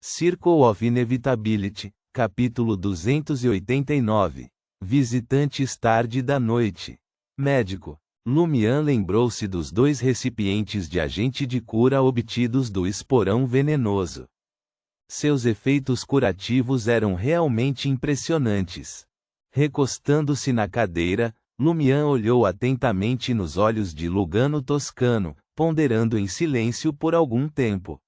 Circle of Inevitability, capítulo 289. Visitantes tarde da noite. Médico. Lumian lembrou-se dos 2 recipientes de agente de cura obtidos do esporão venenoso. Seus efeitos curativos eram realmente impressionantes. Recostando-se na cadeira, Lumian olhou atentamente nos olhos de Lugano Toscano, ponderando em silêncio por algum tempo.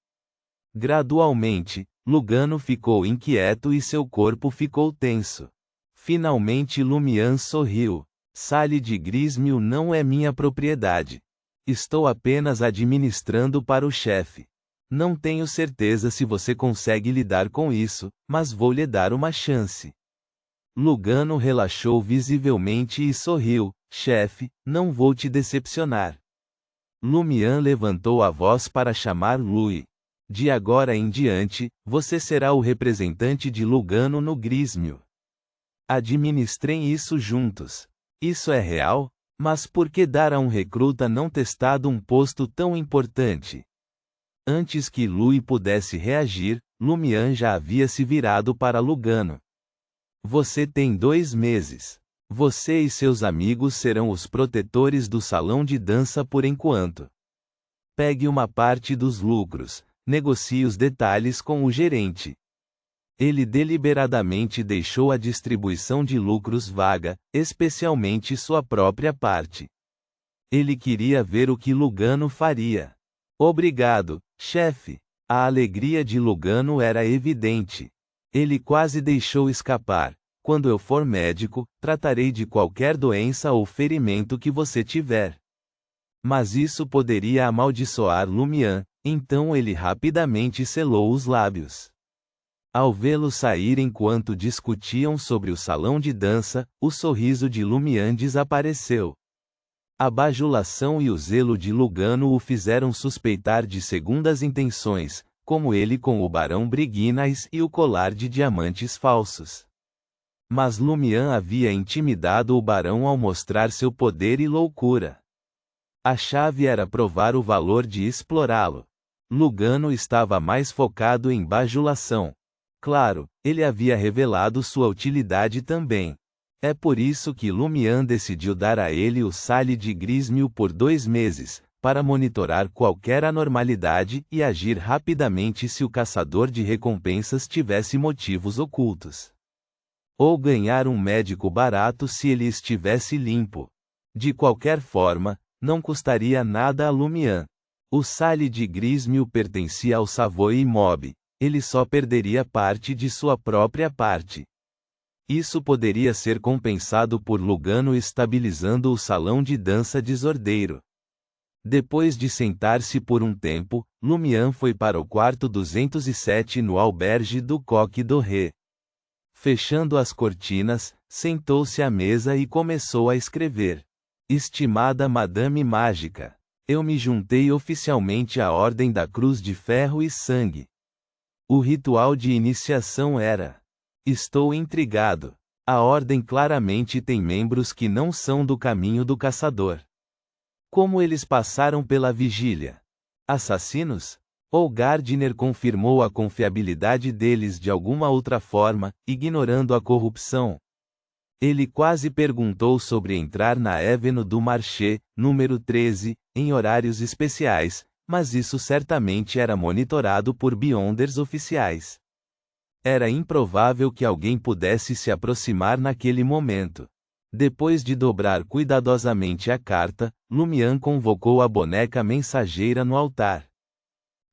Gradualmente, Lugano ficou inquieto e seu corpo ficou tenso. Finalmente Lumian sorriu. Sale de Grismil não é minha propriedade. Estou apenas administrando para o chefe. Não tenho certeza se você consegue lidar com isso, mas vou lhe dar uma chance. Lugano relaxou visivelmente e sorriu. Chefe, não vou te decepcionar. Lumian levantou a voz para chamar Lui. De agora em diante, você será o representante de Lugano no Grismil. Administrem isso juntos. Isso é real? Mas por que dar a um recruta não testado um posto tão importante? Antes que Lui pudesse reagir, Lumian já havia se virado para Lugano. Você tem 2 meses. Você e seus amigos serão os protetores do salão de dança por enquanto. Pegue uma parte dos lucros. Negocie os detalhes com o gerente. Ele deliberadamente deixou a distribuição de lucros vaga, especialmente sua própria parte. Ele queria ver o que Lugano faria. Obrigado, chefe. A alegria de Lugano era evidente. Ele quase deixou escapar. Quando eu for médico, tratarei de qualquer doença ou ferimento que você tiver. Mas isso poderia amaldiçoar Lumian, então ele rapidamente selou os lábios. Ao vê-lo sair enquanto discutiam sobre o salão de dança, o sorriso de Lumian desapareceu. A bajulação e o zelo de Lugano o fizeram suspeitar de segundas intenções, como ele com o Barão Briguinais e o colar de diamantes falsos. Mas Lumian havia intimidado o Barão ao mostrar seu poder e loucura. A chave era provar o valor de explorá-lo. Lugano estava mais focado em bajulação. Claro, ele havia revelado sua utilidade também. É por isso que Lumian decidiu dar a ele o Sale de Grismil por 2 meses, para monitorar qualquer anormalidade e agir rapidamente se o caçador de recompensas tivesse motivos ocultos. Ou ganhar um médico barato se ele estivesse limpo. De qualquer forma, não custaria nada a Lumian. O Sale de Grismil pertencia ao Savoy Mob. Ele só perderia parte de sua própria parte. Isso poderia ser compensado por Lugano estabilizando o salão de dança desordeiro. Depois de sentar-se por um tempo, Lumian foi para o quarto 207 no albergue do Coq Doré. Fechando as cortinas, sentou-se à mesa e começou a escrever. Estimada Madame Mágica, eu me juntei oficialmente à Ordem da Cruz de Ferro e Sangue. O ritual de iniciação era. Estou intrigado. A Ordem claramente tem membros que não são do caminho do caçador. Como eles passaram pela vigília? Assassinos? Ou Gardner confirmou a confiabilidade deles de alguma outra forma, ignorando a corrupção? Ele quase perguntou sobre entrar na Avenue du Marché, número 13, em horários especiais, mas isso certamente era monitorado por Beyonders oficiais. Era improvável que alguém pudesse se aproximar naquele momento. Depois de dobrar cuidadosamente a carta, Lumian convocou a boneca mensageira no altar.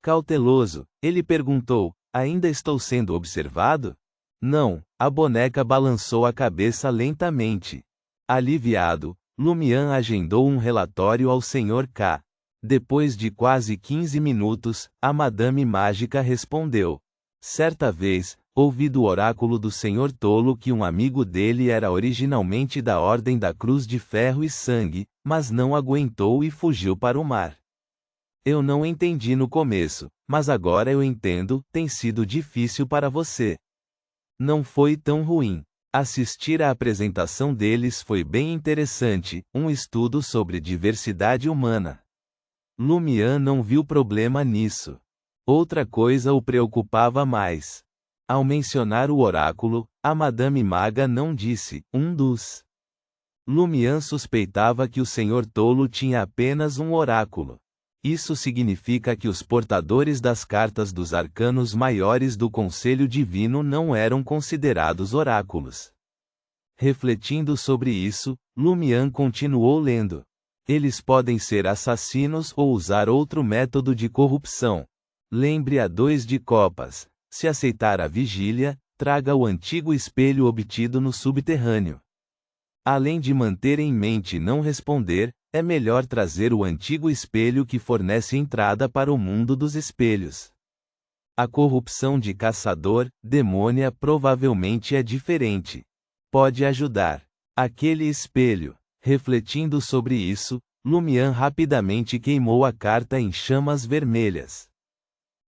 Cauteloso, ele perguntou: ainda estou sendo observado? Não, a boneca balançou a cabeça lentamente. Aliviado, Lumian agendou um relatório ao Sr. K. Depois de quase 15 minutos, a Madame Mágica respondeu. Certa vez, ouvi do oráculo do Sr. Tolo que um amigo dele era originalmente da Ordem da Cruz de Ferro e Sangue, mas não aguentou e fugiu para o mar. Eu não entendi no começo, mas agora eu entendo, tem sido difícil para você. Não foi tão ruim. Assistir à apresentação deles foi bem interessante, um estudo sobre diversidade humana. Lumian não viu problema nisso. Outra coisa o preocupava mais. Ao mencionar o oráculo, a Madame Maga não disse, um dos. Lumian suspeitava que o Senhor Tolo tinha apenas um oráculo. Isso significa que os portadores das cartas dos arcanos maiores do Conselho Divino não eram considerados oráculos. Refletindo sobre isso, Lumian continuou lendo. Eles podem ser assassinos ou usar outro método de corrupção. Lembre a 2 de copas. Se aceitar a vigília, traga o antigo espelho obtido no subterrâneo. Além de manter em mente não responder, é melhor trazer o antigo espelho que fornece entrada para o mundo dos espelhos. A corrupção de caçador, demônia provavelmente é diferente. Pode ajudar. Aquele espelho. Refletindo sobre isso, Lumian rapidamente queimou a carta em chamas vermelhas.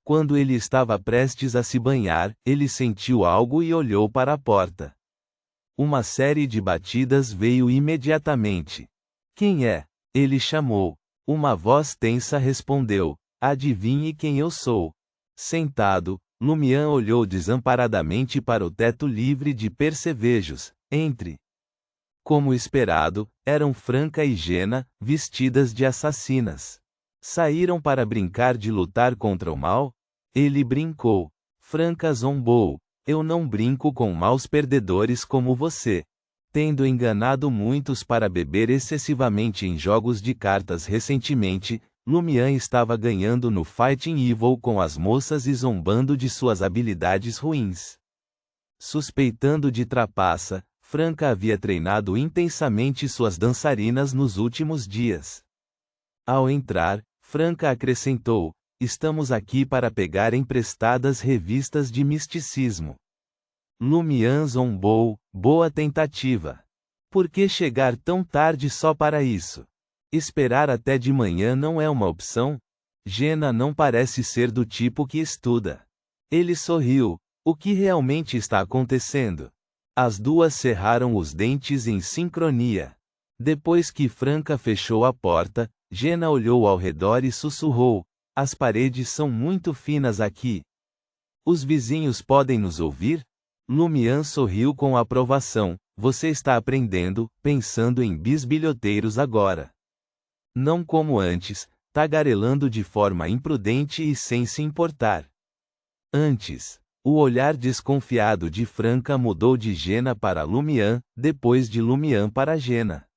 Quando ele estava prestes a se banhar, ele sentiu algo e olhou para a porta. Uma série de batidas veio imediatamente. Quem é? Ele chamou. Uma voz tensa respondeu: adivinhe quem eu sou. Sentado, Lumian olhou desamparadamente para o teto livre de percevejos. Entre. Como esperado, eram Franca e Jena, vestidas de assassinas. Saíram para brincar de lutar contra o mal? Ele brincou. Franca zombou. Eu não brinco com maus perdedores como você. Tendo enganado muitos para beber excessivamente em jogos de cartas recentemente, Lumian estava ganhando no Fighting Evil com as moças e zombando de suas habilidades ruins. Suspeitando de trapaça, Franca havia treinado intensamente suas dançarinas nos últimos dias. Ao entrar, Franca acrescentou: estamos aqui para pegar emprestadas revistas de misticismo. Lumian zombou: boa tentativa. Por que chegar tão tarde só para isso? Esperar até de manhã não é uma opção? Jena não parece ser do tipo que estuda. Ele sorriu. O que realmente está acontecendo? As duas cerraram os dentes em sincronia. Depois que Franca fechou a porta, Jena olhou ao redor e sussurrou: as paredes são muito finas aqui. Os vizinhos podem nos ouvir? Lumian sorriu com aprovação. Você está aprendendo, pensando em bisbilhoteiros agora. Não como antes, tagarelando de forma imprudente e sem se importar. Antes, o olhar desconfiado de Franca mudou de Jena para Lumian, depois de Lumian para Jena.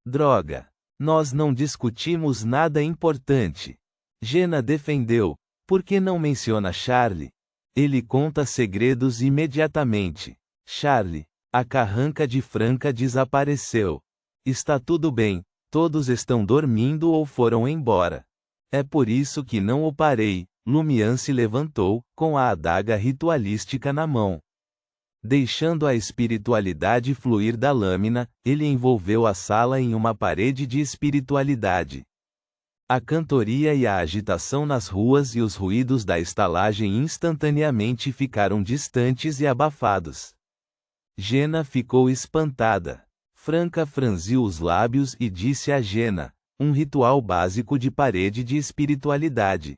Droga! Nós não discutimos nada importante. Jena defendeu. Por que não menciona Charlie? Ele conta segredos imediatamente. Charlie. A carranca de Franca desapareceu. Está tudo bem, todos estão dormindo ou foram embora. É por isso que não o parei. Lumian se levantou, com a adaga ritualística na mão. Deixando a espiritualidade fluir da lâmina, ele envolveu a sala em uma parede de espiritualidade. A cantoria e a agitação nas ruas e os ruídos da estalagem instantaneamente ficaram distantes e abafados. Jena ficou espantada. Franca franziu os lábios e disse a Jena: um ritual básico de parede de espiritualidade.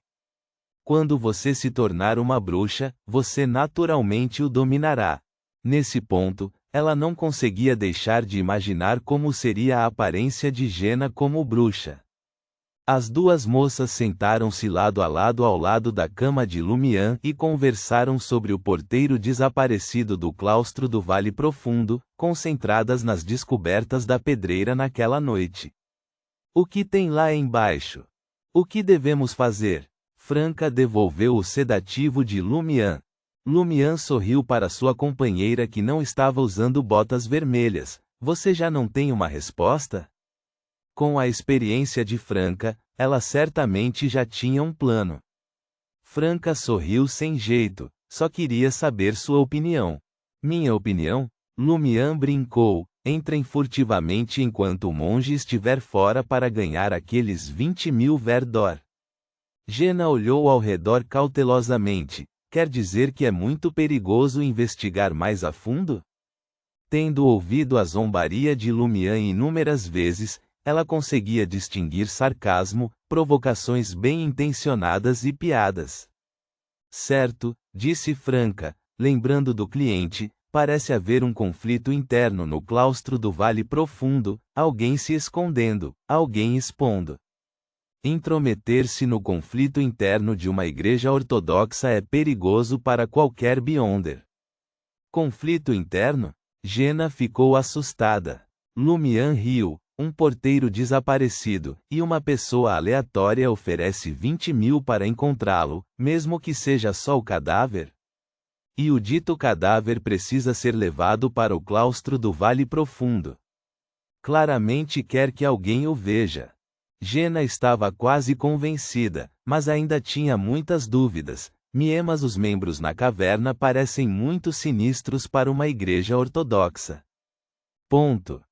Quando você se tornar uma bruxa, você naturalmente o dominará. Nesse ponto, ela não conseguia deixar de imaginar como seria a aparência de Jena como bruxa. As duas moças sentaram-se lado a lado ao lado da cama de Lumian e conversaram sobre o porteiro desaparecido do claustro do Vale Profundo, concentradas nas descobertas da pedreira naquela noite. O que tem lá embaixo? O que devemos fazer? Franca devolveu o sedativo de Lumian. Lumian sorriu para sua companheira que não estava usando botas vermelhas. Você já não tem uma resposta? Com a experiência de Franca, ela certamente já tinha um plano. Franca sorriu sem jeito, só queria saber sua opinião. Minha opinião? Lumian brincou. Entrem furtivamente enquanto o monge estiver fora para ganhar aqueles 20.000 verdor. Jena olhou ao redor cautelosamente. Quer dizer que é muito perigoso investigar mais a fundo? Tendo ouvido a zombaria de Lumian inúmeras vezes, ela conseguia distinguir sarcasmo, provocações bem intencionadas e piadas. Certo, disse Franca, lembrando do cliente, parece haver um conflito interno no claustro do Vale Profundo, alguém se escondendo, alguém expondo. Intrometer-se no conflito interno de uma igreja ortodoxa é perigoso para qualquer Beyonder. Conflito interno? Jenna ficou assustada. Lumian riu. Um porteiro desaparecido, e uma pessoa aleatória oferece 20.000 para encontrá-lo, mesmo que seja só o cadáver? E o dito cadáver precisa ser levado para o claustro do Vale Profundo. Claramente quer que alguém o veja. Jenna estava quase convencida, mas ainda tinha muitas dúvidas. Mas os membros na caverna parecem muito sinistros para uma igreja ortodoxa. Ponto.